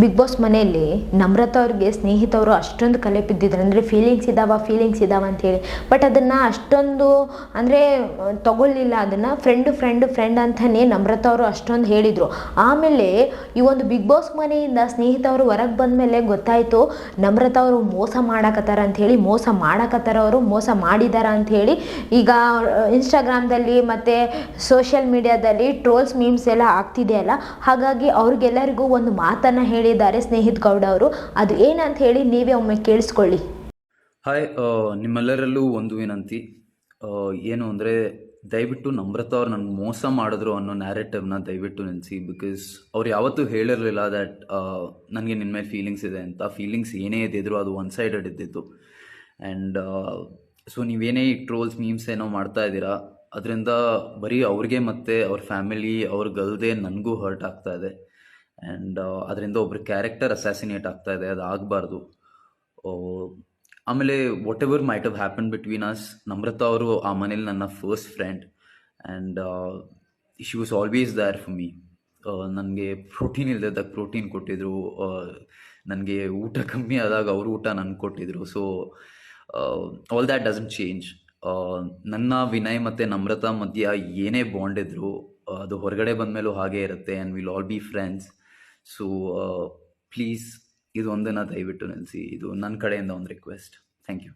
Big boss ಮನೆಯಲ್ಲಿ ನಮ್ರತಾ ಅವ್ರಿಗೆ ಸ್ನೇಹಿತವರು ಅಷ್ಟೊಂದು ಕಲೆ ಬಿದ್ದಿದ್ರು, ಅಂದರೆ ಫೀಲಿಂಗ್ಸ್ ಇದ್ದಾವ ಅಂಥೇಳಿ. ಬಟ್ ಅದನ್ನು ಅಷ್ಟೊಂದು ಅಂದರೆ ತಗೊಳ್ಳಿಲ್ಲ, ಅದನ್ನು ಫ್ರೆಂಡ್ ಅಂತಲೇ ನಮ್ರತಾ ಅವರು ಅಷ್ಟೊಂದು ಹೇಳಿದರು. ಆಮೇಲೆ ಈ ಒಂದು ಬಿಗ್ ಬಾಸ್ ಮನೆಯಿಂದ ಸ್ನೇಹಿತವರು ಹೊರಗೆ ಬಂದಮೇಲೆ ಗೊತ್ತಾಯಿತು ನಮ್ರತಾ ಅವರು ಮೋಸ ಮಾಡಕತ್ತಾರ ಅಂಥೇಳಿ. ಅವರು ಮೋಸ ಮಾಡಿದಾರ ಅಂಥೇಳಿ ಈಗ ಇನ್ಸ್ಟಾಗ್ರಾಮ್ದಲ್ಲಿ ಮತ್ತು ಸೋಷಿಯಲ್ ಮೀಡಿಯಾದಲ್ಲಿ ಟ್ರೋಲ್ಸ್ ಮೀಮ್ಸ್ ಎಲ್ಲ ಆಗ್ತಿದೆಯಲ್ಲ, ಹಾಗಾಗಿ ಅವ್ರಿಗೆಲ್ಲರಿಗೂ ಒಂದು ಮಾತನ್ನು ಹೇಳಿದ್ದಾರೆ ಸ್ನೇಹಿತ್ ಗೌಡ ಅವರು. ಅದು ಏನಂತ ಹೇಳಿ ನೀವೇ ಒಮ್ಮೆ ಕೇಳಿಸ್ಕೊಳ್ಳಿ. ಹಾಯ್, ನಿಮ್ಮೆಲ್ಲರಲ್ಲೂ ಒಂದು ವಿನಂತಿ ಏನು ಅಂದರೆ, ದಯವಿಟ್ಟು ನಮ್ರತಾ ಅವ್ರು ನನಗೆ ಮೋಸ ಮಾಡಿದ್ರು ಅನ್ನೋ ನ್ಯಾರೇಟಿವ್ನ ದಯವಿಟ್ಟು ನಿಲ್ಲಿಸಿ. ಬಿಕಾಸ್ ಅವ್ರು ಯಾವತ್ತೂ ಹೇಳಿರಲಿಲ್ಲ ದ್ಯಾಟ್ ನನಗೆ ನಿನ್ನ ಮೇಲೆ ಫೀಲಿಂಗ್ಸ್ ಇದೆ ಅಂತ. ಫೀಲಿಂಗ್ಸ್ ಏನೇ ಇದ್ದಿದ್ರು ಅದು ಒನ್ ಸೈಡೆಡ್ ಇದ್ದಿತ್ತು. ಆ್ಯಂಡ್ ಸೊ ನೀವೇನೇ ಈ ಟ್ರೋಲ್ಸ್ ಮೀಮ್ಸ್ ಏನೋ ಮಾಡ್ತಾ ಇದ್ದೀರಾ, ಅದರಿಂದ ಬರೀ ಅವ್ರಿಗೆ ಮತ್ತು ಅವ್ರ ಫ್ಯಾಮಿಲಿ ಅವ್ರಿಗಲ್ದೆ ನನಗೂ ಹರ್ಟ್ ಆಗ್ತಾ ಇದೆ. ಆ್ಯಂಡ್ ಅದರಿಂದ ಒಬ್ಬರ ಕ್ಯಾರೆಕ್ಟರ್ ಅಸ್ಯಾಸಿನೇಟ್ ಆಗ್ತಾ ಇದೆ, ಅದು ಆಗಬಾರ್ದು. ಆಮೇಲೆ whatever might have happen between us, Namrata ಅವರು ಆ ಮನೇಲಿ ನನ್ನ first friend and she was always there for me. ನನಗೆ ಪ್ರೋಟೀನ್ ಇಲ್ಲದಾಗ ಪ್ರೋಟೀನ್ ಕೊಟ್ಟಿದ್ರು, ನನಗೆ ಊಟ ಕಮ್ಮಿ ಆದಾಗ ಅವರು ಊಟ ನನಗೆ ಕೊಟ್ಟಿದ್ರು. So all that doesn't change. ನನ್ನ ವಿನಯ್ ಮತ್ತು ನಮ್ರತಾ ಮಧ್ಯ ಏನೇ ಬಾಂಡ್ ಇದ್ರು ಅದು ಹೊರಗಡೆ ಬಂದಮೇಲೂ ಹಾಗೇ ಇರುತ್ತೆ. And will all be friends. So please ಇದು ಒಂದನ್ನು ದಯವಿಟ್ಟು ನಿಲ್ಲಿಸಿ. ಇದು ನನ್ನ ಕಡೆಯಿಂದ ಒಂದು ರಿಕ್ವೆಸ್ಟ್. Thank you.